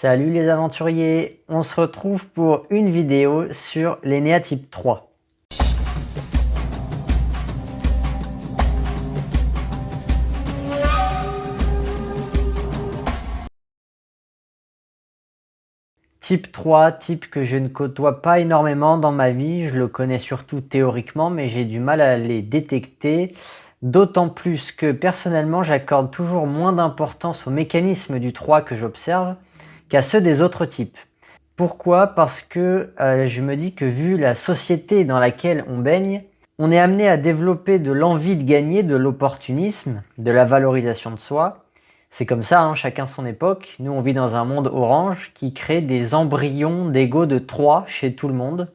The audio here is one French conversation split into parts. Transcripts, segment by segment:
Salut les aventuriers, on se retrouve pour une vidéo sur l'ENEA type 3. Type 3, type que je ne côtoie pas énormément dans ma vie, je le connais surtout théoriquement, mais j'ai du mal à les détecter. D'autant plus que personnellement, j'accorde toujours moins d'importance aux mécanismes du 3 que j'observe qu'à ceux des autres types. Pourquoi? Parce que je me dis que vu la société dans laquelle on baigne, on est amené à développer de l'envie de gagner, de l'opportunisme, de la valorisation de soi. C'est comme ça, hein, chacun son époque. Nous, on vit dans un monde orange qui crée des embryons d'ego de 3 chez tout le monde.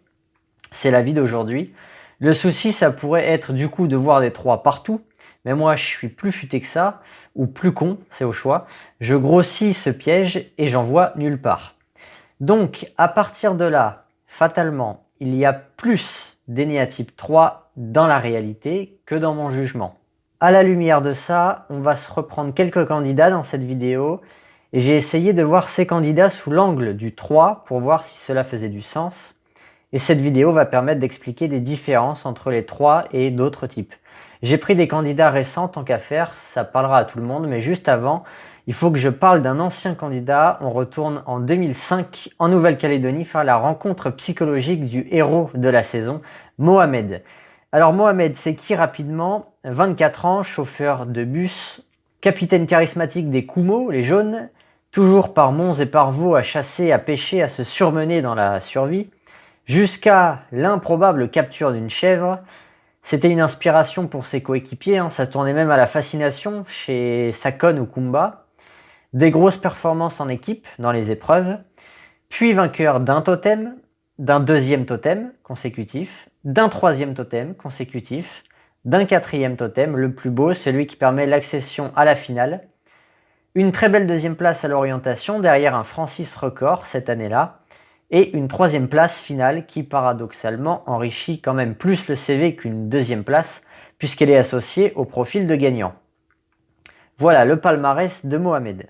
C'est la vie d'aujourd'hui. Le souci, ça pourrait être du coup de voir des 3 partout. Mais moi, je suis plus futé que ça, ou plus con, c'est au choix. Je grossis ce piège et j'en vois nulle part. Donc, à partir de là, fatalement, il y a plus d'ENEA type 3 dans la réalité que dans mon jugement. À la lumière de ça, on va se reprendre quelques candidats dans cette vidéo et j'ai essayé de voir ces candidats sous l'angle du 3 pour voir si cela faisait du sens. Et cette vidéo va permettre d'expliquer des différences entre les 3 et d'autres types. J'ai pris des candidats récents tant qu'à faire, ça parlera à tout le monde, mais juste avant, il faut que je parle d'un ancien candidat. On retourne en 2005 en Nouvelle-Calédonie faire la rencontre psychologique du héros de la saison, Mohamed. Alors Mohamed, c'est qui rapidement? 24 ans, chauffeur de bus, capitaine charismatique des Kumo, les jaunes, toujours par monts et par vaux à chasser, à pêcher, à se surmener dans la survie, jusqu'à l'improbable capture d'une chèvre. C'était une inspiration pour ses coéquipiers, hein, ça tournait même à la fascination chez Sakon ou Kumba. Des grosses performances en équipe dans les épreuves, puis vainqueur d'un totem, d'un deuxième totem consécutif, d'un troisième totem consécutif, d'un quatrième totem, le plus beau, celui qui permet l'accession à la finale. Une très belle deuxième place à l'orientation, derrière un Francis record cette année-là, et une troisième place finale qui paradoxalement enrichit quand même plus le CV qu'une deuxième place, puisqu'elle est associée au profil de gagnant. Voilà le palmarès de Mohamed.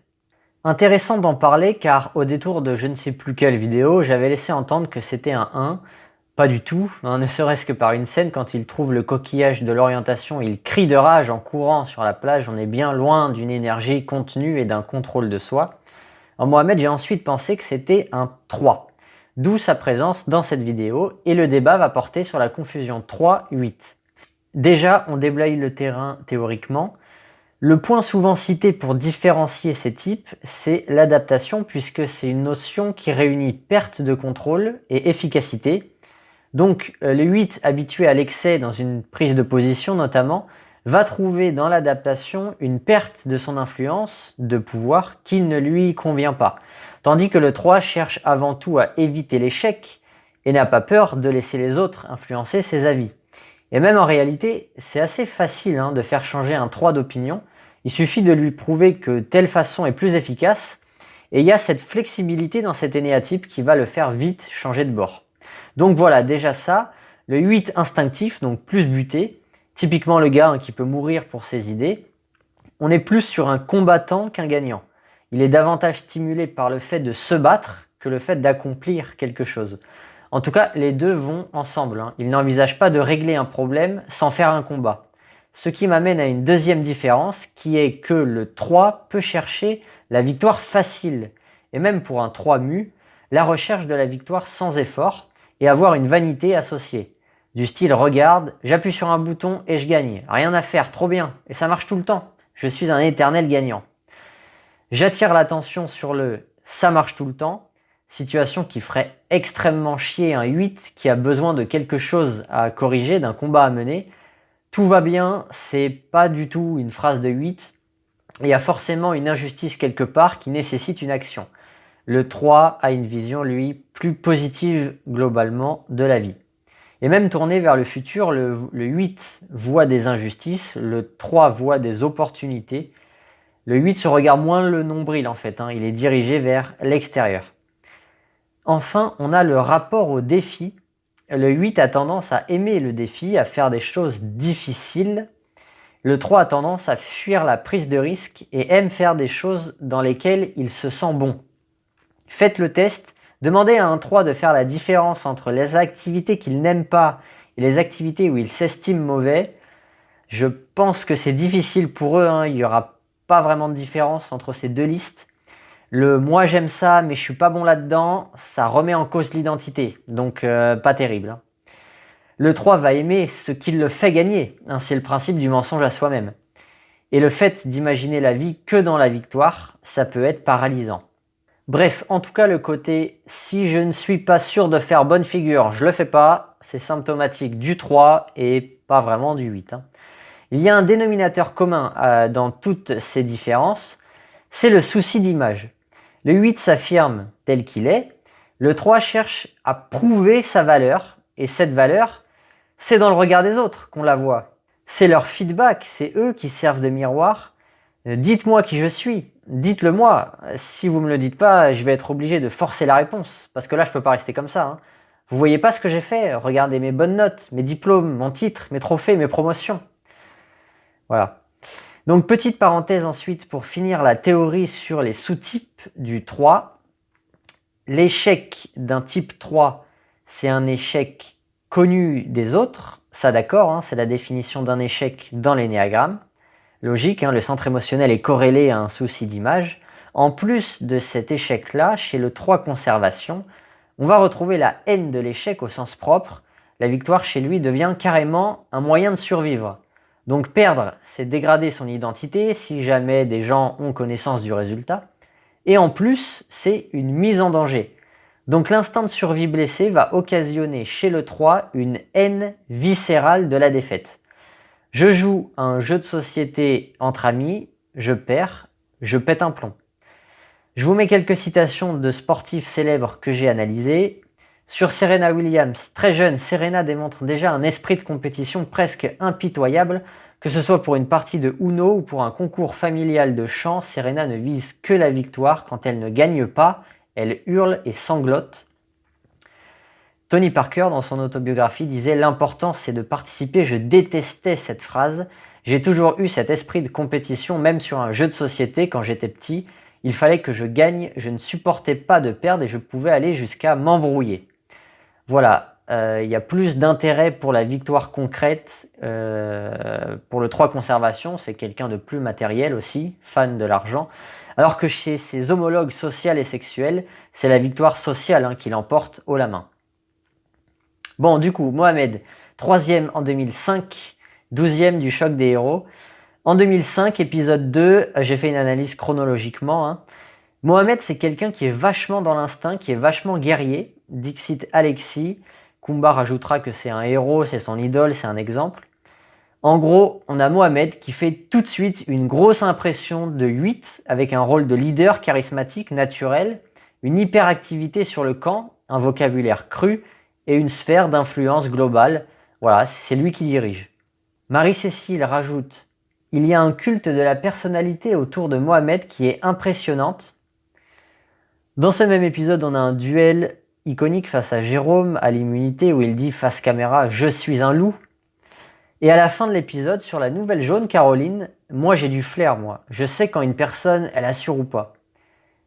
Intéressant d'en parler car au détour de je ne sais plus quelle vidéo, j'avais laissé entendre que c'était un 1. Pas du tout, hein, ne serait-ce que par une scène quand il trouve le coquillage de l'orientation, il crie de rage en courant sur la plage, on est bien loin d'une énergie contenue et d'un contrôle de soi. En Mohamed, j'ai ensuite pensé que c'était un 3, d'où sa présence dans cette vidéo et le débat va porter sur la confusion 3-8. Déjà, on déblaye le terrain théoriquement. Le point souvent cité pour différencier ces types, c'est l'adaptation puisque c'est une notion qui réunit perte de contrôle et efficacité. Donc le 8 habitué à l'excès dans une prise de position notamment, va trouver dans l'adaptation une perte de son influence, de pouvoir qui ne lui convient pas. Tandis que le 3 cherche avant tout à éviter l'échec et n'a pas peur de laisser les autres influencer ses avis. Et même en réalité, c'est assez facile de faire changer un 3 d'opinion. Il suffit de lui prouver que telle façon est plus efficace et il y a cette flexibilité dans cet énéatype qui va le faire vite changer de bord. Donc voilà, déjà ça, le 8 instinctif, donc plus buté, typiquement le gars qui peut mourir pour ses idées, on est plus sur un combattant qu'un gagnant. Il est davantage stimulé par le fait de se battre que le fait d'accomplir quelque chose. En tout cas, les deux vont ensemble. Il n'envisage pas de régler un problème sans faire un combat. Ce qui m'amène à une deuxième différence qui est que le 3 peut chercher la victoire facile. Et même pour un 3 mu, la recherche de la victoire sans effort et avoir une vanité associée. Du style, regarde, j'appuie sur un bouton et je gagne. Rien à faire, trop bien. Et ça marche tout le temps. Je suis un éternel gagnant. J'attire l'attention sur le « ça marche tout le temps », situation qui ferait extrêmement chier un 8 qui a besoin de quelque chose à corriger, d'un combat à mener. Tout va bien, c'est pas du tout une phrase de 8. Il y a forcément une injustice quelque part qui nécessite une action. Le 3 a une vision, lui, plus positive globalement de la vie. Et même tourné vers le futur, le 8 voit des injustices, le 3 voit des opportunités. Le 8 se regarde moins le nombril en fait, il est dirigé vers l'extérieur. Enfin, on a le rapport au défi. Le 8 a tendance à aimer le défi, à faire des choses difficiles. Le 3 a tendance à fuir la prise de risque et aime faire des choses dans lesquelles il se sent bon. Faites le test, demandez à un 3 de faire la différence entre les activités qu'il n'aime pas et les activités où il s'estime mauvais. Je pense que c'est difficile pour eux, hein. Il n'y aura pas vraiment de différence entre ces deux listes. Le moi j'aime ça mais je suis pas bon là-dedans, ça remet en cause l'identité, donc pas terrible, hein. Le 3 va aimer ce qui le fait gagner, hein, c'est le principe du mensonge à soi-même. Et le fait d'imaginer la vie que dans la victoire, ça peut être paralysant. Bref, en tout cas le côté si je ne suis pas sûr de faire bonne figure, je le fais pas, c'est symptomatique du 3 et pas vraiment du 8, hein. Il y a un dénominateur commun dans toutes ces différences, c'est le souci d'image. Le 8 s'affirme tel qu'il est, le 3 cherche à prouver sa valeur, et cette valeur, c'est dans le regard des autres qu'on la voit. C'est leur feedback, c'est eux qui servent de miroir. Dites-moi qui je suis, dites-le moi. Si vous ne me le dites pas, je vais être obligé de forcer la réponse, parce que là je ne peux pas rester comme ça, hein. Vous voyez pas ce que j'ai fait, regardez mes bonnes notes, mes diplômes, mon titre, mes trophées, mes promotions. Voilà. Donc petite parenthèse ensuite pour finir la théorie sur les sous-types du 3. L'échec d'un type 3, c'est un échec connu des autres. Ça d'accord, hein, c'est la définition d'un échec dans l'énéagramme. Logique, hein, le centre émotionnel est corrélé à un souci d'image. En plus de cet échec-là, chez le 3 conservation, on va retrouver la haine de l'échec au sens propre. La victoire chez lui devient carrément un moyen de survivre. Donc perdre, c'est dégrader son identité si jamais des gens ont connaissance du résultat. Et en plus, c'est une mise en danger. Donc l'instinct de survie blessé va occasionner chez le 3 une haine viscérale de la défaite. Je joue à un jeu de société entre amis, je perds, je pète un plomb. Je vous mets quelques citations de sportifs célèbres que j'ai analysés. Sur Serena Williams, très jeune, Serena démontre déjà un esprit de compétition presque impitoyable. Que ce soit pour une partie de Uno ou pour un concours familial de chant, Serena ne vise que la victoire. Quand elle ne gagne pas, elle hurle et sanglote. Tony Parker, dans son autobiographie, disait « L'important, c'est de participer. Je détestais cette phrase. J'ai toujours eu cet esprit de compétition, même sur un jeu de société quand j'étais petit. Il fallait que je gagne. Je ne supportais pas de perdre et je pouvais aller jusqu'à m'embrouiller. » Voilà. Il y a plus d'intérêt pour la victoire concrète. Pour le 3 conservation, c'est quelqu'un de plus matériel aussi, fan de l'argent. Alors que chez ses homologues sociales et sexuelles, c'est la victoire sociale, hein, qui l'emporte haut la main. Bon, du coup, Mohamed, 3e en 2005, 12e du choc des héros. En 2005, épisode 2, j'ai fait une analyse chronologiquement, hein. Mohamed, c'est quelqu'un qui est vachement dans l'instinct, qui est vachement guerrier. Dixit Alexis. Kumba rajoutera que c'est un héros, c'est son idole, c'est un exemple. En gros, on a Mohamed qui fait tout de suite une grosse impression de 8 avec un rôle de leader charismatique, naturel, une hyperactivité sur le camp, un vocabulaire cru et une sphère d'influence globale. Voilà, c'est lui qui dirige. Marie-Cécile rajoute « Il y a un culte de la personnalité autour de Mohamed qui est impressionnante. » Dans ce même épisode, on a un duel iconique face à Jérôme à l'immunité où il dit face caméra « Je suis un loup ». Et à la fin de l'épisode, sur la nouvelle jaune, Caroline, moi j'ai du flair, moi. Je sais quand une personne, elle assure ou pas.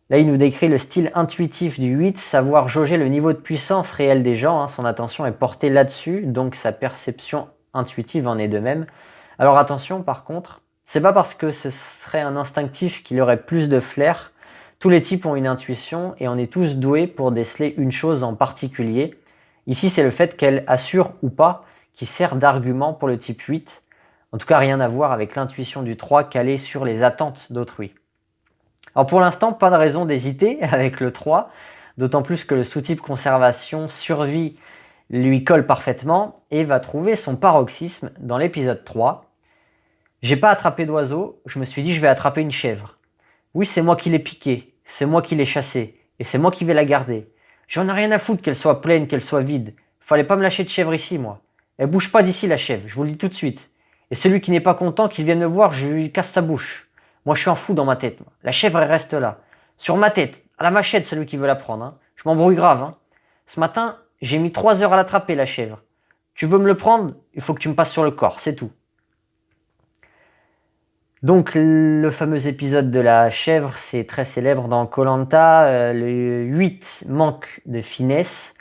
Là, il nous décrit le style intuitif du 8, savoir jauger le niveau de puissance réel des gens, hein. Son attention est portée là-dessus, donc sa perception intuitive en est de même. Alors attention, par contre, c'est pas parce que ce serait un instinctif qu'il aurait plus de flair. Tous les types ont une intuition et on est tous doués pour déceler une chose en particulier. Ici, c'est le fait qu'elle assure ou pas qui sert d'argument pour le type 8. En tout cas, rien à voir avec l'intuition du 3 calée sur les attentes d'autrui. Alors pour l'instant, pas de raison d'hésiter avec le 3, d'autant plus que le sous-type conservation survie lui colle parfaitement et va trouver son paroxysme dans l'épisode 3. J'ai pas attrapé d'oiseau, je me suis dit je vais attraper une chèvre. Oui, c'est moi qui l'ai piquée, c'est moi qui l'ai chassée, et c'est moi qui vais la garder. J'en ai rien à foutre qu'elle soit pleine, qu'elle soit vide. Fallait pas me lâcher de chèvre ici, moi. Elle bouge pas d'ici, la chèvre, je vous le dis tout de suite. Et celui qui n'est pas content, qu'il vienne me voir, je lui casse sa bouche. Moi, je suis un fou dans ma tête. Moi. La chèvre, elle reste là. Sur ma tête, à la machette, celui qui veut la prendre. Hein. Je m'embrouille grave. Hein. Ce matin, j'ai mis 3 heures à l'attraper, la chèvre. Tu veux me le prendre? Il faut que tu me passes sur le corps, c'est tout. Donc le fameux épisode de la chèvre, c'est très célèbre dans koh le 8 manque de finesse.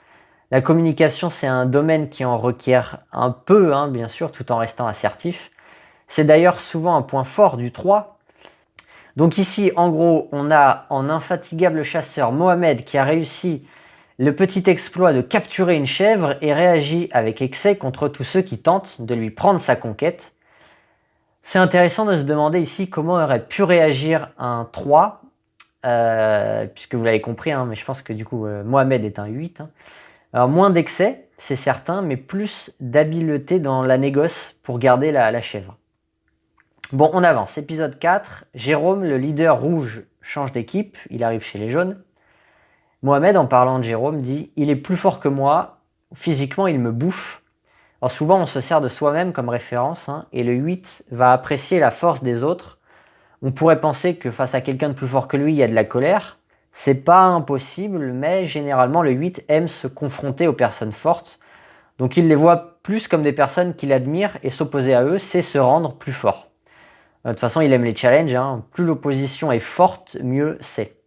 La communication, c'est un domaine qui en requiert un peu, hein, bien sûr, tout en restant assertif. C'est d'ailleurs souvent un point fort du 3. Donc ici, en gros, on a en infatigable chasseur Mohamed qui a réussi le petit exploit de capturer une chèvre et réagit avec excès contre tous ceux qui tentent de lui prendre sa conquête. C'est intéressant de se demander ici comment aurait pu réagir un 3, puisque vous l'avez compris, hein, mais je pense que du coup Mohamed est un 8. Hein. Alors moins d'excès, c'est certain, mais plus d'habileté dans la négoce pour garder la chèvre. Bon, on avance. Épisode 4, Jérôme, le leader rouge, change d'équipe, il arrive chez les jaunes. Mohamed, en parlant de Jérôme, dit « Il est plus fort que moi, physiquement il me bouffe ». Alors souvent on se sert de soi-même comme référence, hein, et le 8 va apprécier la force des autres. On pourrait penser que face à quelqu'un de plus fort que lui, il y a de la colère. C'est pas impossible, mais généralement le 8 aime se confronter aux personnes fortes. Donc il les voit plus comme des personnes qu'il admire et s'opposer à eux, c'est se rendre plus fort. De toute façon, il aime les challenges, hein. Plus l'opposition est forte, mieux c'est.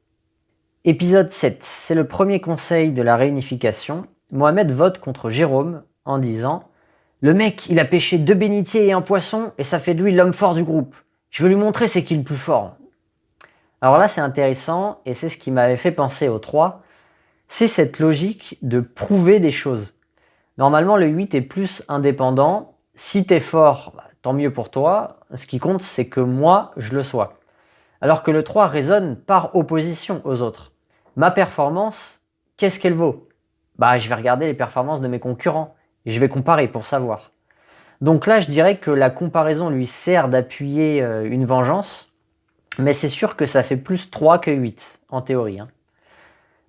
Épisode 7, c'est le premier conseil de la réunification. Mohamed vote contre Jérôme en disant « Le mec, il a pêché 2 bénitiers et un poisson et ça fait de lui l'homme fort du groupe. Je veux lui montrer c'est qui le plus fort. » Alors là, c'est intéressant et c'est ce qui m'avait fait penser au 3. C'est cette logique de prouver des choses. Normalement, le 8 est plus indépendant. Si t'es fort, tant mieux pour toi. Ce qui compte, c'est que moi, je le sois. Alors que le 3 raisonne par opposition aux autres. Ma performance, qu'est-ce qu'elle vaut? Je vais regarder les performances de mes concurrents et je vais comparer pour savoir. Donc là, je dirais que la comparaison lui sert d'appuyer une vengeance, mais c'est sûr que ça fait plus 3 que 8, en théorie. Hein.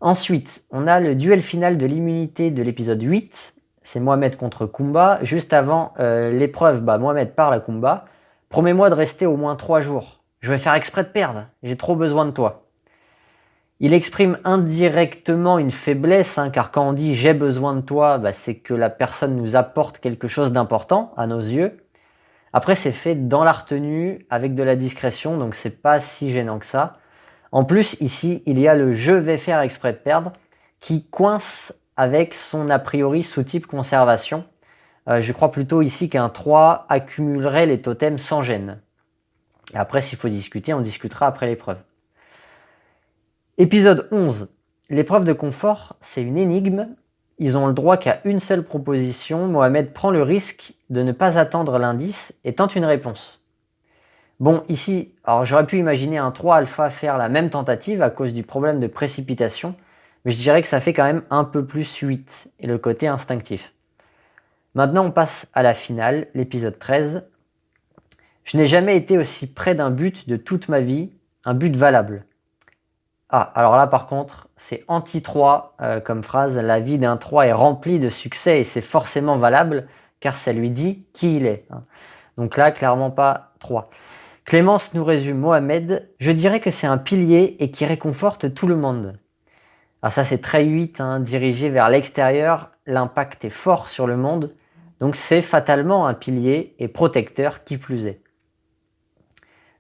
Ensuite, on a le duel final de l'immunité de l'épisode 8, c'est Mohamed contre Kumba. Juste avant l'épreuve, Mohamed parle à Kumba. « Promets-moi de rester au moins 3 jours. Je vais faire exprès de perdre, j'ai trop besoin de toi. » Il exprime indirectement une faiblesse, hein, car quand on dit « j'ai besoin de toi », c'est que la personne nous apporte quelque chose d'important à nos yeux. Après, c'est fait dans la retenue, avec de la discrétion, donc c'est pas si gênant que ça. En plus, ici, il y a le « je vais faire exprès de perdre » qui coince avec son a priori sous-type conservation. Je crois plutôt ici qu'un 3 accumulerait les totems sans gêne. Et après, s'il faut discuter, on discutera après l'épreuve. Épisode 11. L'épreuve de confort, c'est une énigme. Ils ont le droit qu'à une seule proposition. Mohamed prend le risque de ne pas attendre l'indice et tente une réponse. Bon, ici, alors j'aurais pu imaginer un 3 alpha faire la même tentative à cause du problème de précipitation, mais je dirais que ça fait quand même un peu plus 8 et le côté instinctif. Maintenant, on passe à la finale, l'épisode 13. Je n'ai jamais été aussi près d'un but de toute ma vie, un but valable. Ah, alors là par contre, c'est anti-3 comme phrase. La vie d'un 3 est remplie de succès et c'est forcément valable car ça lui dit qui il est. Donc là, clairement pas 3. Clémence nous résume Mohamed. Je dirais que c'est un pilier et qui réconforte tout le monde. Alors ça c'est très 8, dirigé vers l'extérieur. L'impact est fort sur le monde. Donc c'est fatalement un pilier et protecteur qui plus est.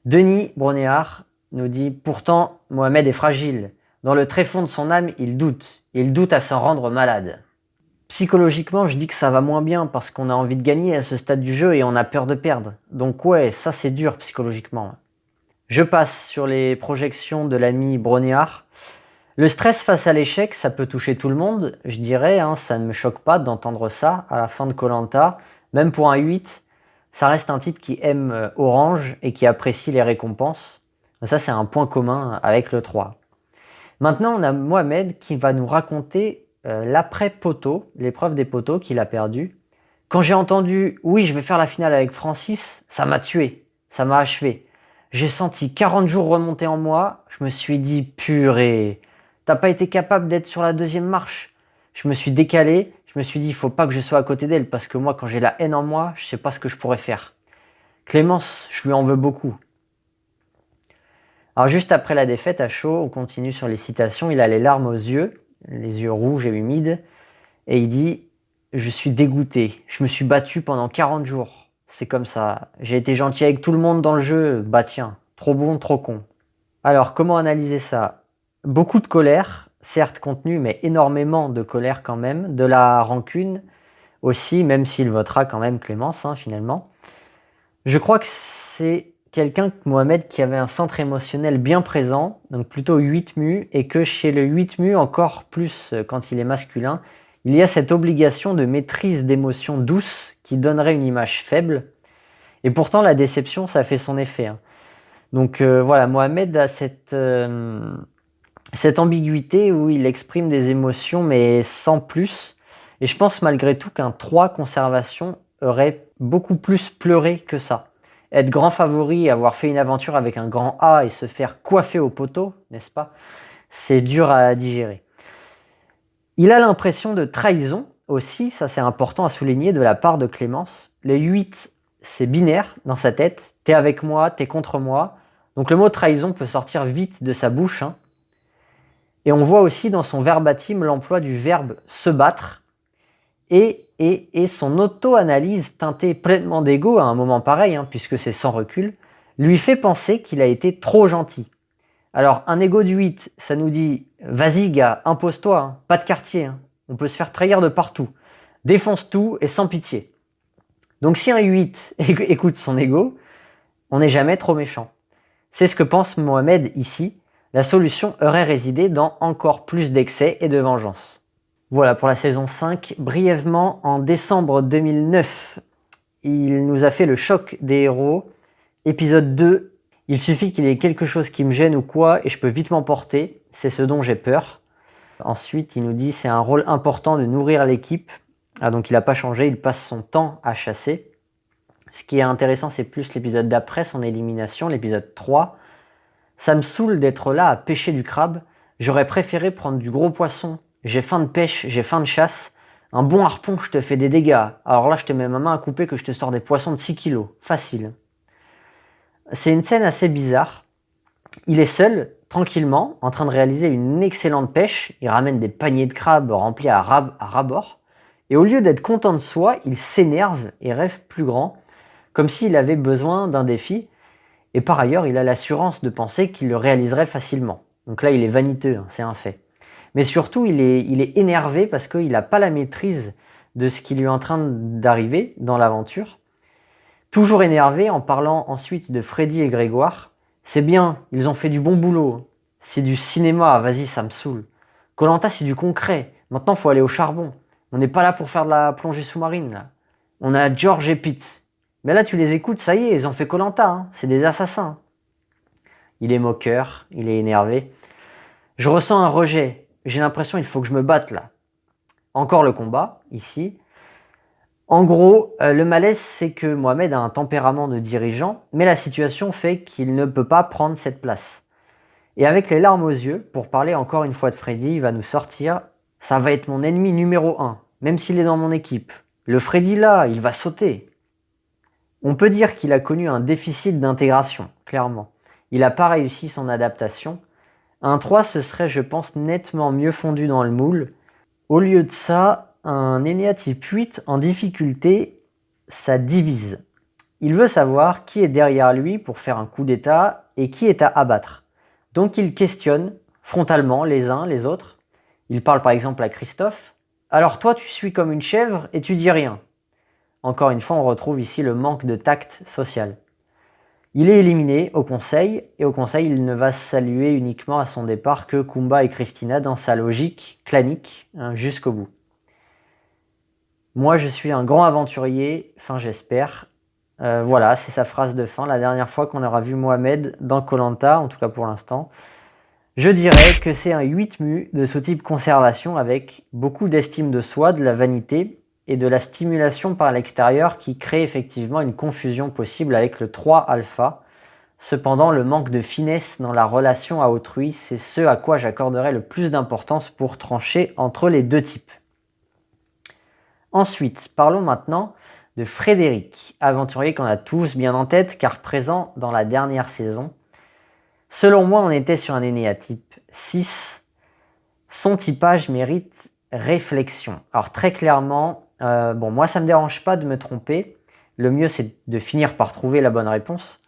Denis Bronéard nous dit « Pourtant, Mohamed est fragile. Dans le tréfonds de son âme, il doute. Il doute à s'en rendre malade. » Psychologiquement, je dis que ça va moins bien parce qu'on a envie de gagner à ce stade du jeu et on a peur de perdre. Donc ouais, ça c'est dur psychologiquement. Je passe sur les projections de l'ami Bronéard. Le stress face à l'échec, ça peut toucher tout le monde. Je dirais, ça ne me choque pas d'entendre ça à la fin de koh. Même pour un 8, ça reste un type qui aime Orange et qui apprécie les récompenses. Ça, c'est un point commun avec le 3. Maintenant, on a Mohamed qui va nous raconter l'après-poteau, l'épreuve des poteaux qu'il a perdu. Quand j'ai entendu « Oui, je vais faire la finale avec Francis », ça m'a tué, ça m'a achevé. J'ai senti 40 jours remonter en moi, je me suis dit « Purée, t'as pas été capable d'être sur la 2e marche ». Je me suis décalé, je me suis dit « Il faut pas que je sois à côté d'elle parce que moi, quand j'ai la haine en moi, je sais pas ce que je pourrais faire ». Clémence, je lui en veux beaucoup. Alors juste après la défaite à chaud, on continue sur les citations, il a les larmes aux yeux, les yeux rouges et humides, et il dit « Je suis dégoûté, je me suis battu pendant 40 jours. c'est comme ça. J'ai été gentil avec tout le monde dans le jeu, bah tiens, trop bon, trop con. Alors, comment analyser ça? Beaucoup de colère, certes contenue, mais énormément de colère quand même, de la rancune aussi, même s'il votera quand même Clémence, hein, finalement. Je crois que c'est quelqu'un, Mohamed, qui avait un centre émotionnel bien présent, donc plutôt 8 mu, et que chez le 8 mu, encore plus quand il est masculin, il y a cette obligation de maîtrise d'émotions douces qui donnerait une image faible. Et pourtant, la déception, ça fait son effet, hein. Donc voilà, Mohamed a cette ambiguïté où il exprime des émotions mais sans plus. Et je pense malgré tout qu'un 3 conservation aurait beaucoup plus pleuré que ça. Être grand favori, avoir fait une aventure avec un grand A et se faire coiffer au poteau, n'est-ce pas? C'est dur à digérer. Il a l'impression de trahison aussi, ça c'est important à souligner, de la part de Clémence. Le 8, c'est binaire dans sa tête. T'es avec moi, t'es contre moi. Donc le mot trahison peut sortir vite de sa bouche, hein. Et on voit aussi dans son verbatim l'emploi du verbe se battre et son auto-analyse teintée pleinement d'ego à un moment pareil, hein, puisque c'est sans recul, lui fait penser qu'il a été trop gentil. Alors un ego du 8, ça nous dit « Vas-y gars, impose-toi, hein, pas de quartier, hein, on peut se faire trahir de partout, défonce tout et sans pitié ». Donc si un 8 écoute son ego, on n'est jamais trop méchant. C'est ce que pense Mohamed ici. La solution aurait résidé dans encore plus d'excès et de vengeance. Voilà pour la saison 5. Brièvement, en décembre 2009, il nous a fait le choc des héros. Épisode 2, il suffit qu'il y ait quelque chose qui me gêne ou quoi et je peux vite m'emporter. C'est ce dont j'ai peur. Ensuite, il nous dit c'est un rôle important de nourrir l'équipe. Ah, donc il n'a pas changé, il passe son temps à chasser. Ce qui est intéressant, c'est plus l'épisode d'après, son élimination, l'épisode 3. Ça me saoule d'être là à pêcher du crabe. J'aurais préféré prendre du gros poisson. J'ai faim de pêche, j'ai faim de chasse. Un bon harpon, je te fais des dégâts. Alors là, je te mets ma main à couper que je te sors des poissons de 6 kilos. Facile. C'est une scène assez bizarre. Il est seul, tranquillement, en train de réaliser une excellente pêche. Il ramène des paniers de crabes remplis à ras-bord. Et au lieu d'être content de soi, il s'énerve et rêve plus grand, comme s'il avait besoin d'un défi. Et par ailleurs, il a l'assurance de penser qu'il le réaliserait facilement. Donc là, il est vaniteux, hein, c'est un fait. Mais surtout, il est énervé parce qu'il n'a pas la maîtrise de ce qui lui est en train d'arriver dans l'aventure. Toujours énervé en parlant ensuite de Freddy et Grégoire. C'est bien, ils ont fait du bon boulot. C'est du cinéma, vas-y, ça me saoule. Koh Lanta, c'est du concret. Maintenant, il faut aller au charbon. On n'est pas là pour faire de la plongée sous-marine, là. On a George et Pete. Mais là, tu les écoutes, ça y est, ils ont fait Koh Lanta, hein. C'est des assassins. Il est moqueur, il est énervé. Je ressens un rejet. J'ai l'impression qu'il faut que je me batte là. Encore le combat, ici. En gros, le malaise, c'est que Mohamed a un tempérament de dirigeant, mais la situation fait qu'il ne peut pas prendre cette place. Et avec les larmes aux yeux, pour parler encore une fois de Freddy, il va nous sortir « Ça va être mon ennemi numéro 1, même s'il est dans mon équipe. Le Freddy là, il va sauter ». On peut dire qu'il a connu un déficit d'intégration, clairement. Il n'a pas réussi son adaptation. Un 3, ce serait, je pense, nettement mieux fondu dans le moule. Au lieu de ça, un Ennéa type 8 en difficulté, ça divise. Il veut savoir qui est derrière lui pour faire un coup d'état et qui est à abattre. Donc il questionne frontalement les uns les autres. Il parle par exemple à Christophe. Alors toi, tu suis comme une chèvre et tu dis rien. Encore une fois, on retrouve ici le manque de tact social. Il est éliminé au conseil, et au conseil, il ne va saluer uniquement à son départ que Kumba et Christina dans sa logique clanique, hein, jusqu'au bout. Moi, je suis un grand aventurier, fin j'espère. Voilà, c'est sa phrase de fin, la dernière fois qu'on aura vu Mohamed dans Koh Lanta, en tout cas pour l'instant. Je dirais que c'est un 8 mu de ce type conservation avec beaucoup d'estime de soi, de la vanité, et de la stimulation par l'extérieur qui crée effectivement une confusion possible avec le 3 alpha. Cependant, le manque de finesse dans la relation à autrui, c'est ce à quoi j'accorderai le plus d'importance pour trancher entre les deux types. Ensuite, parlons maintenant de Frédéric, aventurier qu'on a tous bien en tête car présent dans la dernière saison. Selon moi, on était sur un Ennéa type 6. Son typage mérite réflexion. Alors très clairement, moi ça me dérange pas de me tromper, le mieux c'est de finir par trouver la bonne réponse.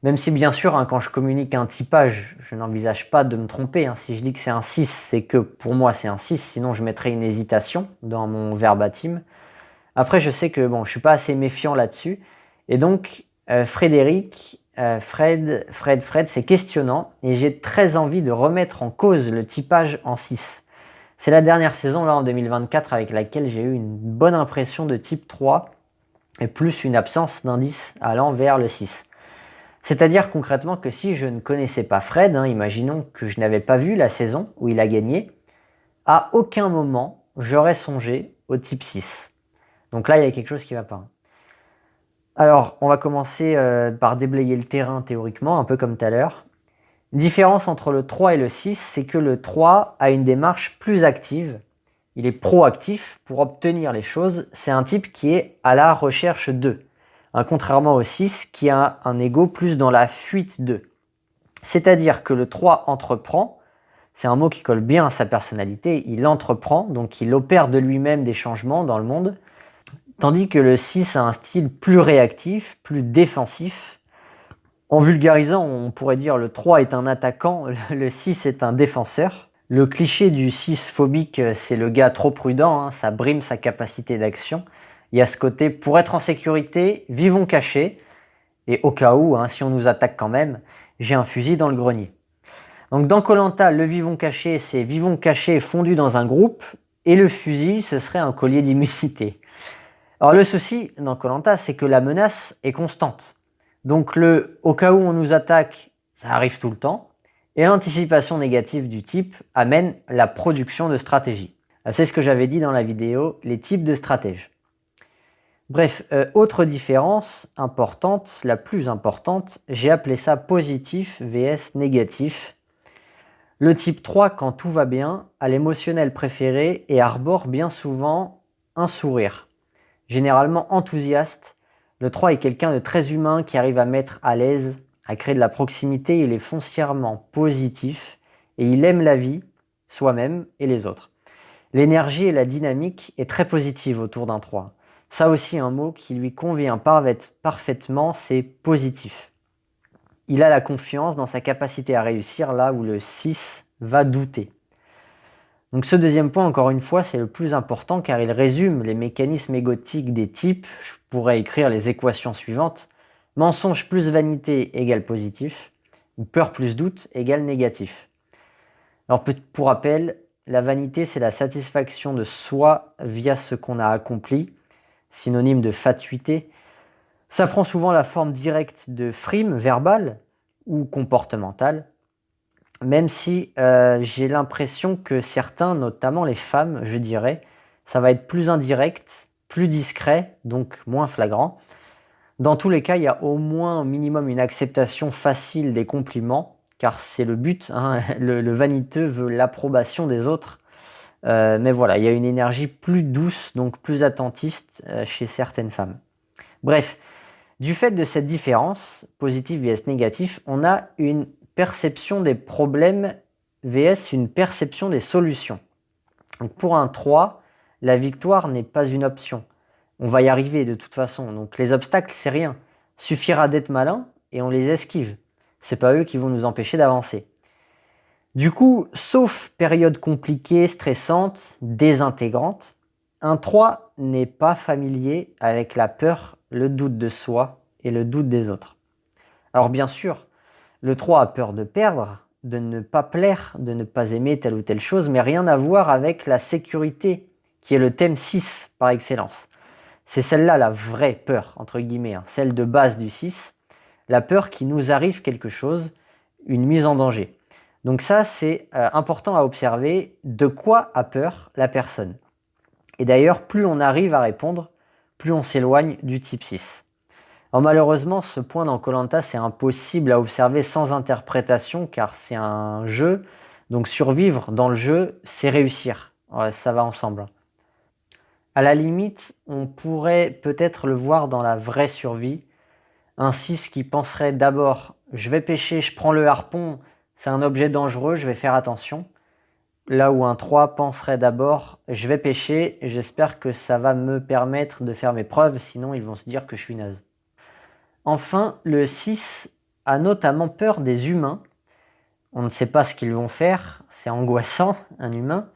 Même si bien sûr, quand je communique un typage, je n'envisage pas de me tromper. Si je dis que c'est un 6, c'est que pour moi c'est un 6, sinon je mettrais une hésitation dans mon verbatim. Après, je sais que je suis pas assez méfiant là-dessus. Et donc, Frédéric, Fred, c'est questionnant et j'ai très envie de remettre en cause le typage en 6. C'est la dernière saison là en 2024 avec laquelle j'ai eu une bonne impression de type 3 et plus une absence d'indice allant vers le 6. C'est-à-dire concrètement que si je ne connaissais pas Fred, imaginons que je n'avais pas vu la saison où il a gagné, à aucun moment j'aurais songé au type 6. Donc là, il y a quelque chose qui ne va pas. Alors, on va commencer par déblayer le terrain théoriquement, un peu comme tout à l'heure. Différence entre le 3 et le 6, c'est que le 3 a une démarche plus active. Il est proactif pour obtenir les choses. C'est un type qui est à la recherche d'eux. Contrairement au 6 qui a un ego plus dans la fuite d'eux. C'est-à-dire que le 3 entreprend, c'est un mot qui colle bien à sa personnalité, il entreprend, donc il opère de lui-même des changements dans le monde, tandis que le 6 a un style plus réactif, plus défensif. En vulgarisant, on pourrait dire le 3 est un attaquant, le 6 est un défenseur. Le cliché du 6 phobique, c'est le gars trop prudent, ça brime sa capacité d'action. Il y a ce côté, pour être en sécurité, vivons cachés, et au cas où, si on nous attaque quand même, j'ai un fusil dans le grenier. Donc dans Koh-Lanta, le vivons caché, c'est vivons cachés fondus dans un groupe, et le fusil, ce serait un collier d'immunité. Alors le souci dans Koh-Lanta, c'est que la menace est constante. Donc au cas où on nous attaque, ça arrive tout le temps, et l'anticipation négative du type amène la production de stratégies. C'est ce que j'avais dit dans la vidéo, les types de stratèges. Bref, autre différence importante, la plus importante, j'ai appelé ça positif vs négatif. Le type 3, quand tout va bien, a l'émotionnel préféré et arbore bien souvent un sourire. Généralement enthousiaste, le 3 est quelqu'un de très humain qui arrive à mettre à l'aise, à créer de la proximité, il est foncièrement positif et il aime la vie, soi-même et les autres. L'énergie et la dynamique est très positive autour d'un 3. Ça aussi, un mot qui lui convient parfaitement, c'est positif. Il a la confiance dans sa capacité à réussir là où le 6 va douter. Donc ce deuxième point, encore une fois, c'est le plus important car il résume les mécanismes égotiques des types. Je pourrais écrire les équations suivantes. Mensonge plus vanité égale positif, ou peur plus doute égale négatif. Alors pour rappel, la vanité, c'est la satisfaction de soi via ce qu'on a accompli, synonyme de fatuité. Ça prend souvent la forme directe de frime verbale ou comportementale, même si j'ai l'impression que certains, notamment les femmes, je dirais, ça va être plus indirect, plus discret, donc moins flagrant. Dans tous les cas, il y a au moins au minimum une acceptation facile des compliments, car c'est le but, le vaniteux veut l'approbation des autres. Mais voilà, il y a une énergie plus douce, donc plus attentiste chez certaines femmes. Bref, du fait de cette différence, positif vs négatif, on a une perception des problèmes vs une perception des solutions. Donc pour un 3, la victoire n'est pas une option. On va y arriver de toute façon. Donc les obstacles, c'est rien. Suffira d'être malin et on les esquive. C'est pas eux qui vont nous empêcher d'avancer. Du coup, sauf période compliquée, stressante, désintégrante, un 3 n'est pas familier avec la peur, le doute de soi et le doute des autres. Alors bien sûr, le 3 a peur de perdre, de ne pas plaire, de ne pas aimer telle ou telle chose, mais rien à voir avec la sécurité, qui est le thème 6 par excellence. C'est celle-là la vraie peur, entre guillemets, celle de base du 6, la peur qu'il nous arrive quelque chose, une mise en danger. Donc ça, c'est important à observer de quoi a peur la personne. Et d'ailleurs, plus on arrive à répondre, plus on s'éloigne du type 6. Alors malheureusement, ce point dans Koh-Lanta, c'est impossible à observer sans interprétation car c'est un jeu. Donc survivre dans le jeu, c'est réussir. Ouais, ça va ensemble. À la limite, on pourrait peut-être le voir dans la vraie survie. Un 6 qui penserait d'abord « je vais pêcher, je prends le harpon, c'est un objet dangereux, je vais faire attention ». Là où un 3 penserait d'abord: «Je vais pêcher, j'espère que ça va me permettre de faire mes preuves, sinon ils vont se dire que je suis naze». Enfin, le 6 a notamment peur des humains. On ne sait pas ce qu'ils vont faire, c'est angoissant, un humain.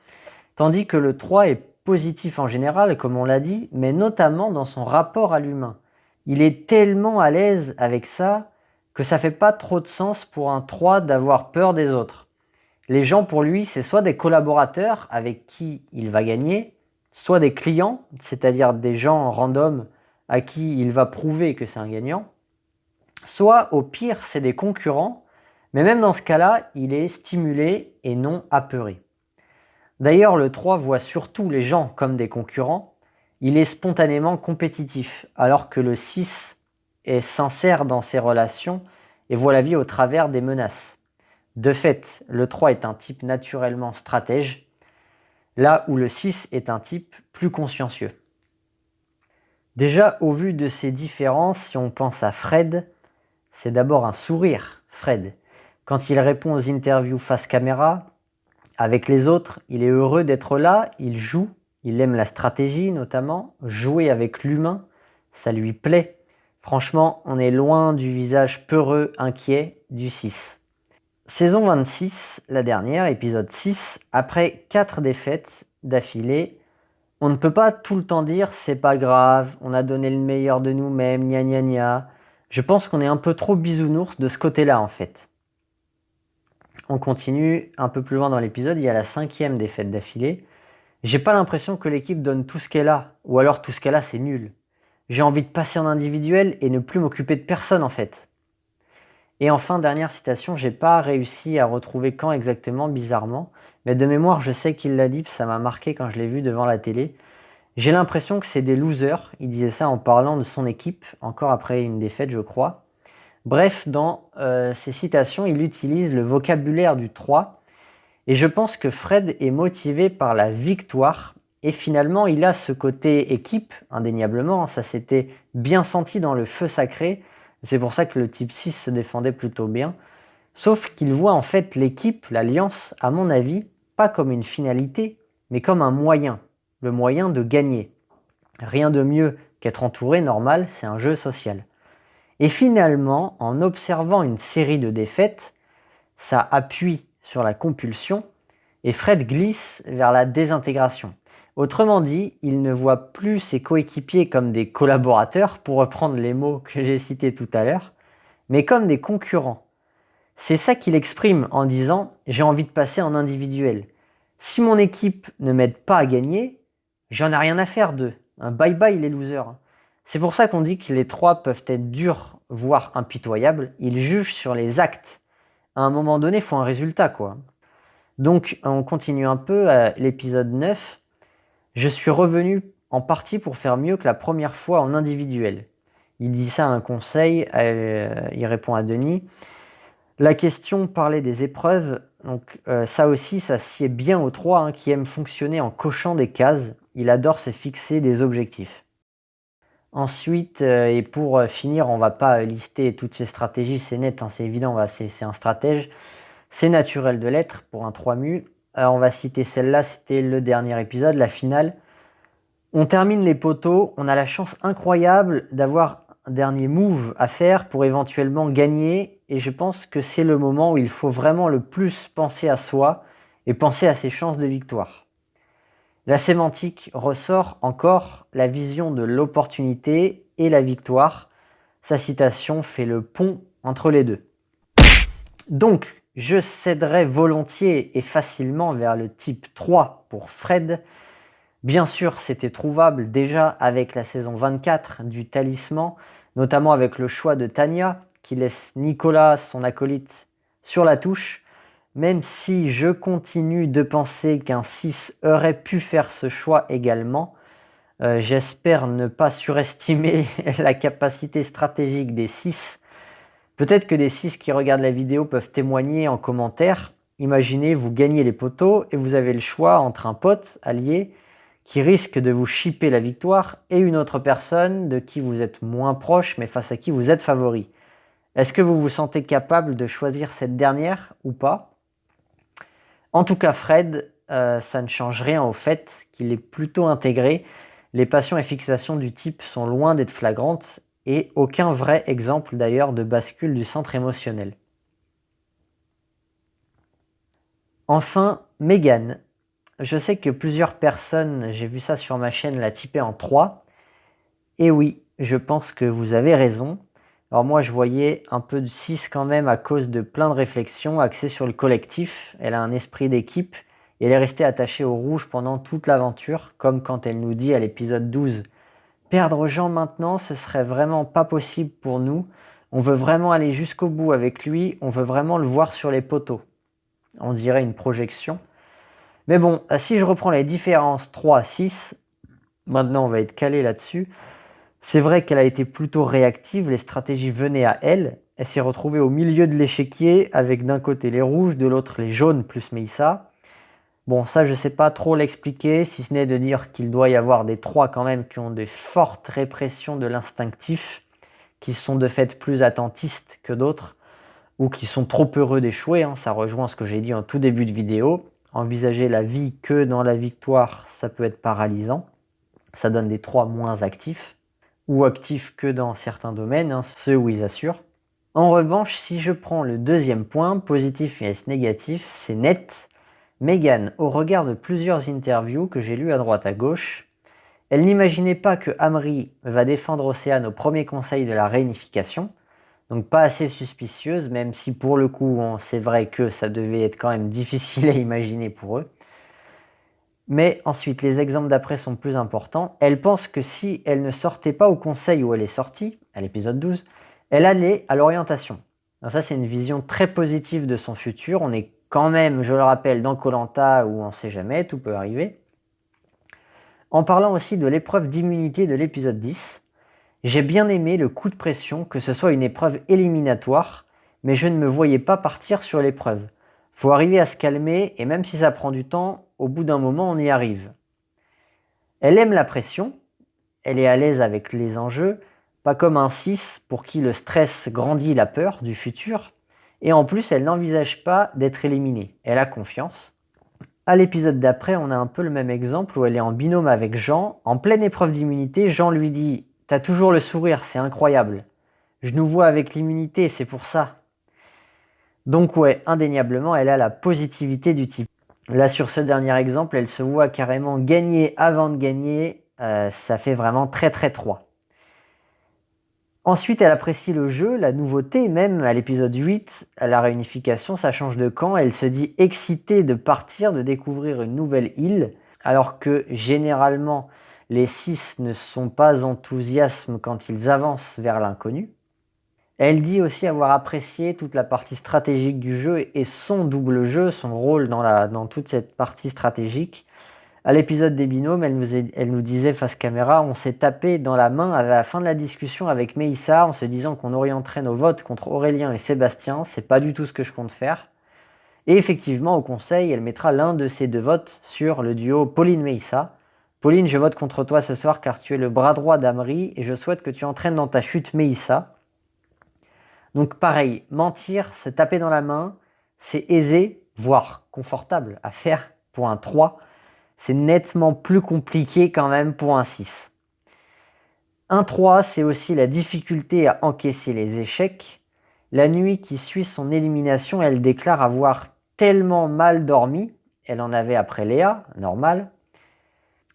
Tandis que le 3 est positif en général, comme on l'a dit, mais notamment dans son rapport à l'humain. Il est tellement à l'aise avec ça que ça fait pas trop de sens pour un 3 d'avoir peur des autres. Les gens pour lui, c'est soit des collaborateurs avec qui il va gagner, soit des clients, c'est-à-dire des gens random à qui il va prouver que c'est un gagnant, soit au pire, c'est des concurrents, mais même dans ce cas-là, il est stimulé et non apeuré. D'ailleurs, le 3 voit surtout les gens comme des concurrents, il est spontanément compétitif, alors que le 6 est sincère dans ses relations et voit la vie au travers des menaces. De fait, le 3 est un type naturellement stratège, là où le 6 est un type plus consciencieux. Déjà, au vu de ces différences, si on pense à Fred, c'est d'abord un sourire, Fred. Quand il répond aux interviews face caméra, avec les autres, il est heureux d'être là, il joue, il aime la stratégie notamment, jouer avec l'humain, ça lui plaît. Franchement, on est loin du visage peureux, inquiet du 6. Saison 26, la dernière, épisode 6, après 4 défaites d'affilée, on ne peut pas tout le temps dire c'est pas grave, on a donné le meilleur de nous-mêmes, gna gna gna. Je pense qu'on est un peu trop bisounours de ce côté-là en fait. On continue un peu plus loin dans l'épisode, il y a la 5e défaite d'affilée. J'ai pas l'impression que l'équipe donne tout ce qu'elle a, ou alors tout ce qu'elle a c'est nul. J'ai envie de passer en individuel et ne plus m'occuper de personne en fait. Et enfin, dernière citation, j'ai pas réussi à retrouver quand exactement, bizarrement, mais de mémoire je sais qu'il l'a dit, ça m'a marqué quand je l'ai vu devant la télé. J'ai l'impression que c'est des losers, il disait ça en parlant de son équipe, encore après une défaite je crois. Bref, dans ces citations, il utilise le vocabulaire du 3, et je pense que Fred est motivé par la victoire, et finalement il a ce côté équipe, indéniablement, ça s'était bien senti dans le feu sacré, c'est pour ça que le type 6 se défendait plutôt bien, sauf qu'il voit en fait l'équipe, l'alliance, à mon avis, pas comme une finalité, mais comme un moyen, le moyen de gagner. Rien de mieux qu'être entouré, normal, c'est un jeu social. Et finalement, en observant une série de défaites, ça appuie sur la compulsion et Fred glisse vers la désintégration. Autrement dit, il ne voit plus ses coéquipiers comme des collaborateurs, pour reprendre les mots que j'ai cités tout à l'heure, mais comme des concurrents. C'est ça qu'il exprime en disant « j'ai envie de passer en individuel. Si mon équipe ne m'aide pas à gagner, j'en ai rien à faire d'eux. Bye bye les losers ». C'est pour ça qu'on dit que les 3 peuvent être durs, voire impitoyables. Ils jugent sur les actes. À un moment donné, il faut un résultat, quoi. Donc, on continue un peu à l'épisode 9. Je suis revenu en partie pour faire mieux que la première fois en individuel. Il dit ça à un conseil, il répond à Denis. La question parlait des épreuves, donc ça aussi, ça sied bien au 3 hein, qui aime fonctionner en cochant des cases. Il adore se fixer des objectifs. Ensuite, et pour finir, on va pas lister toutes ces stratégies, c'est net, hein, c'est évident, c'est un stratège. C'est naturel de l'être pour un 3 mu. On va citer celle-là, c'était le dernier épisode, la finale. On termine les poteaux, on a la chance incroyable d'avoir un dernier move à faire pour éventuellement gagner, et je pense que c'est le moment où il faut vraiment le plus penser à soi et penser à ses chances de victoire. La sémantique ressort encore la vision de l'opportunité et la victoire. Sa citation fait le pont entre les deux. Donc, je céderai volontiers et facilement vers le type 3 pour Fred. Bien sûr, c'était trouvable déjà avec la saison 24 du Talisman, notamment avec le choix de Tania, qui laisse Nicolas, son acolyte, sur la touche, même si je continue de penser qu'un 6 aurait pu faire ce choix également. J'espère ne pas surestimer la capacité stratégique des 6. Peut-être que des 6 qui regardent la vidéo peuvent témoigner en commentaire. Imaginez, vous gagnez les poteaux et vous avez le choix entre un pote allié qui risque de vous chipper la victoire et une autre personne de qui vous êtes moins proche mais face à qui vous êtes favori. Est-ce que vous vous sentez capable de choisir cette dernière ou pas ? En tout cas, Fred, ça ne change rien au fait qu'il est plutôt intégré. Les passions et fixations du type sont loin d'être flagrantes et aucun vrai exemple d'ailleurs de bascule du centre émotionnel. Enfin, Megan. Je sais que plusieurs personnes, j'ai vu ça sur ma chaîne, la typé en 3. Et oui, je pense que vous avez raison. Alors moi, je voyais un peu de 6 quand même à cause de plein de réflexions axées sur le collectif. Elle a un esprit d'équipe et elle est restée attachée au rouge pendant toute l'aventure, comme quand elle nous dit à l'épisode 12 « Perdre Jean maintenant, ce serait vraiment pas possible pour nous. On veut vraiment aller jusqu'au bout avec lui, on veut vraiment le voir sur les poteaux. » On dirait une projection. Mais bon, si je reprends les différences 3-6, maintenant on va être calé là-dessus. C'est vrai qu'elle a été plutôt réactive, les stratégies venaient à elle. Elle s'est retrouvée au milieu de l'échiquier avec d'un côté les rouges, de l'autre les jaunes plus Meissa. Bon, ça je sais pas trop l'expliquer, si ce n'est de dire qu'il doit y avoir des 3 quand même qui ont des fortes répressions de l'instinctif, qui sont de fait plus attentistes que d'autres, ou qui sont trop heureux d'échouer, ça rejoint ce que j'ai dit en tout début de vidéo. Envisager la vie que dans la victoire, ça peut être paralysant. Ça donne des 3 moins actifs, ou actifs que dans certains domaines, ceux où ils assurent. En revanche, si je prends le deuxième point, positif et négatif, c'est net. Megan, au regard de plusieurs interviews que j'ai lues à droite à gauche, elle n'imaginait pas que Amri va défendre Océane au premier conseil de la réunification, donc pas assez suspicieuse, même si pour le coup, c'est vrai que ça devait être quand même difficile à imaginer pour eux. Mais ensuite, les exemples d'après sont plus importants. Elle pense que si elle ne sortait pas au conseil où elle est sortie, à l'épisode 12, elle allait à l'orientation. Alors ça, c'est une vision très positive de son futur. On est quand même, je le rappelle, dans Koh-Lanta où on ne sait jamais, tout peut arriver. En parlant aussi de l'épreuve d'immunité de l'épisode 10, j'ai bien aimé le coup de pression, que ce soit une épreuve éliminatoire, mais je ne me voyais pas partir sur l'épreuve. Faut arriver à se calmer, et même si ça prend du temps, au bout d'un moment, on y arrive. Elle aime la pression, elle est à l'aise avec les enjeux, pas comme un 6 pour qui le stress grandit la peur du futur, et en plus, elle n'envisage pas d'être éliminée. Elle a confiance. À l'épisode d'après, on a un peu le même exemple où elle est en binôme avec Jean. En pleine épreuve d'immunité, Jean lui dit « T'as toujours le sourire, c'est incroyable. Je nous vois avec l'immunité, c'est pour ça. » Donc ouais, indéniablement, elle a la positivité du type. Là, sur ce dernier exemple, elle se voit carrément gagner avant de gagner. Ça fait vraiment très très 3. Ensuite, elle apprécie le jeu, la nouveauté, même à l'épisode 8, à la réunification, ça change de camp. Elle se dit excitée de partir, de découvrir une nouvelle île, alors que généralement, les 6 ne sont pas enthousiastes quand ils avancent vers l'inconnu. Elle dit aussi avoir apprécié toute la partie stratégique du jeu et son double jeu, son rôle dans toute cette partie stratégique. À l'épisode des binômes, elle nous disait face caméra, on s'est tapé dans la main à la fin de la discussion avec Meissa en se disant qu'on orienterait nos votes contre Aurélien et Sébastien. C'est pas du tout ce que je compte faire. Et effectivement, au conseil, elle mettra l'un de ses 2 votes sur le duo Pauline-Meissa. Pauline, je vote contre toi ce soir car tu es le bras droit d'Amri et je souhaite que tu entraînes dans ta chute Meissa. Donc pareil, mentir, se taper dans la main, c'est aisé, voire confortable à faire pour un 3. C'est nettement plus compliqué quand même pour un 6. Un 3, c'est aussi la difficulté à encaisser les échecs. La nuit qui suit son élimination, elle déclare avoir tellement mal dormi. Elle en avait après Léa, normal.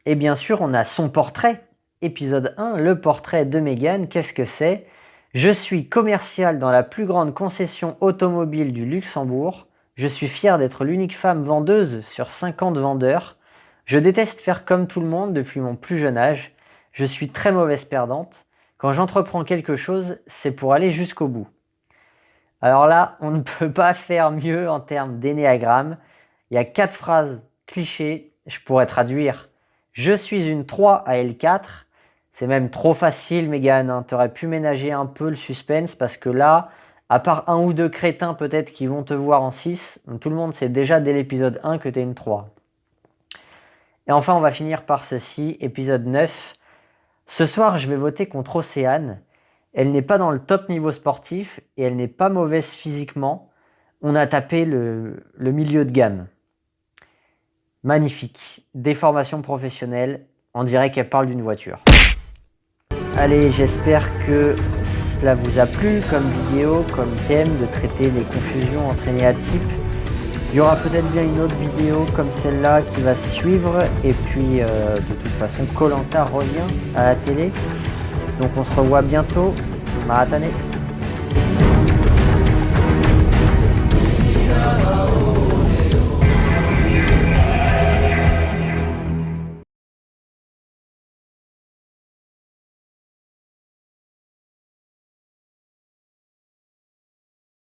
Et bien sûr, on a son portrait. Épisode 1, le portrait de Megan, qu'est-ce que c'est ? Je suis commercial dans la plus grande concession automobile du Luxembourg. Je suis fier d'être l'unique femme vendeuse sur 50 vendeurs. Je déteste faire comme tout le monde depuis mon plus jeune âge. Je suis très mauvaise perdante. Quand j'entreprends quelque chose, c'est pour aller jusqu'au bout. Alors là, on ne peut pas faire mieux en termes d'énéagramme. Il y a 4 phrases clichés. Je pourrais traduire « Je suis une 3 à L4 ». C'est même trop facile, Megan. T'aurais pu ménager un peu le suspense parce que là, à part un ou 2 crétins peut-être qui vont te voir en 6, tout le monde sait déjà dès l'épisode 1 que t'es une 3. Et enfin, on va finir par ceci, épisode 9. Ce soir, je vais voter contre Océane. Elle n'est pas dans le top niveau sportif et elle n'est pas mauvaise physiquement. On a tapé le milieu de gamme. Magnifique. Des formations professionnelles. On dirait qu'elle parle d'une voiture. Allez, j'espère que cela vous a plu comme vidéo, comme thème, de traiter les confusions entraînées à type. Il y aura peut-être bien une autre vidéo comme celle-là qui va suivre. Et puis, de toute façon, koh Lanta revient à la télé. Donc on se revoit bientôt. Maratane.